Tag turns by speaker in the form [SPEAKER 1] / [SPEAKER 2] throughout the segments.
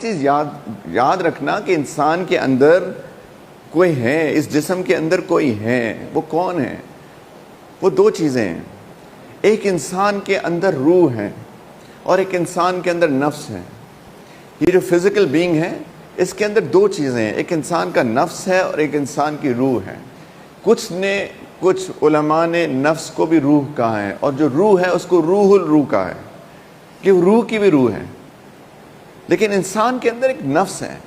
[SPEAKER 1] چیز یاد رکھنا کہ انسان کے اندر کوئی ہے، اس جسم کے اندر کوئی ہے. وہ کون ہے؟ وہ دو چیزیں ہیں. ایک انسان کے اندر روح ہے اور ایک انسان کے اندر نفس ہے. یہ جو فزیکل بینگ ہے اس کے اندر دو چیزیں ہیں، ایک انسان کا نفس ہے اور ایک انسان کی روح ہے. کچھ علماء نے نفس کو بھی روح کہا ہے، اور جو روح ہے اس کو روح الروح کہا ہے کہ وہ روح کی بھی روح ہے. لیکن انسان کے اندر ایک نفس ہے.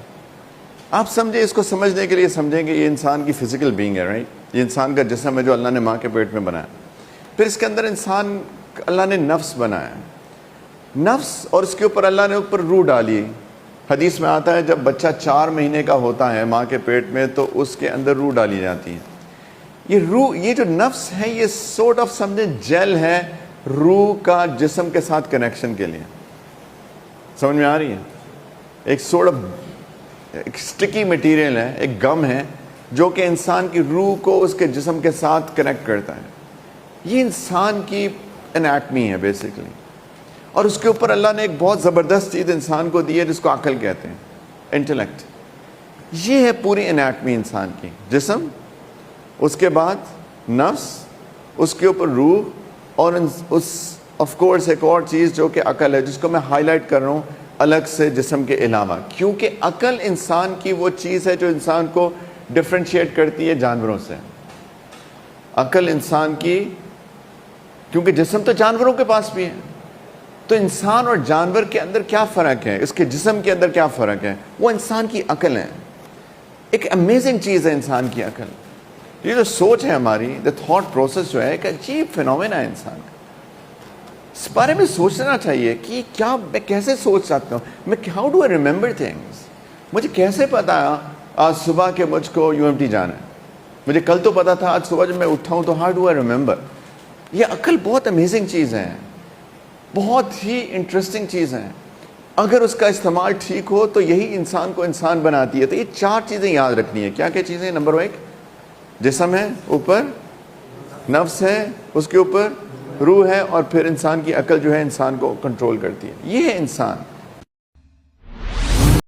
[SPEAKER 1] آپ سمجھے، اس کو سمجھنے کے لیے سمجھیں گے یہ انسان کی فزیکل بینگ ہے، رائٹ؟ یہ انسان کا جسم ہے جو اللہ نے ماں کے پیٹ میں بنایا. پھر اس کے اندر اللہ نے نفس بنایا، نفس، اور اس کے اوپر اللہ نے اوپر روح ڈالی. حدیث میں آتا ہے جب بچہ 4 مہینے کا ہوتا ہے ماں کے پیٹ میں تو اس کے اندر روح ڈالی جاتی ہے. یہ روح، یہ جو نفس ہے، یہ سورٹ آف سمجھیں جیل ہے روح کا جسم کے ساتھ کنیکشن کے لیے. سمجھ میں آ رہی ہے؟ ایک سورٹ آف ایک سٹکی مٹیریل ہے، ایک گم ہے جو کہ انسان کی روح کو اس کے جسم کے ساتھ کنیکٹ کرتا ہے. یہ انسان کی انیٹمی ہے بیسیکلی. اور اس کے اوپر اللہ نے ایک بہت زبردست چیز انسان کو دی ہے جس کو عقل کہتے ہیں، انٹلیکٹ. یہ ہے پوری انیٹمی انسان کی. جسم، اس کے بعد نفس، اس کے اوپر روح، اور آف کورس ایک اور چیز جو کہ عقل ہے، جس کو میں ہائی لائٹ کر رہا ہوں الگ سے جسم کے علاوہ، کیونکہ عقل انسان کی وہ چیز ہے جو انسان کو ڈفرینشیٹ کرتی ہے جانوروں سے. عقل انسان کی، کیونکہ جسم تو جانوروں کے پاس بھی ہے، تو انسان اور جانور کے اندر کیا فرق ہے، اس کے جسم کے اندر کیا فرق ہے؟ وہ انسان کی عقل ہے. ایک امیزنگ چیز ہے انسان کی عقل. یہ جو سوچ ہے ہماری، the thought process جو ہے، ایک عجیب فینومینا ہے انسان کا. اس بارے میں سوچنا چاہیے کہ کیا میں کیسے سوچ سکتا ہوں، how do I remember things؟ مجھے کیسے پتا آج صبح کہ مجھ کو UMT جانا ہے؟ مجھے کل تو پتا تھا، آج صبح جب میں اٹھا ہوں تو how do I remember؟ یہ عقل بہت امیزنگ چیز ہے، بہت ہی انٹرسٹنگ چیز ہے. اگر اس کا استعمال ٹھیک ہو تو یہی انسان کو انسان بناتی ہے. تو یہ 4 چیزیں یاد رکھنی ہے. کیا کیا چیزیں؟ نمبر 1 جسم ہے، اوپر نفس ہے، اس کے اوپر روح ہے، اور پھر انسان کی عقل جو ہے انسان کو کنٹرول کرتی ہے. یہ ہے انسان.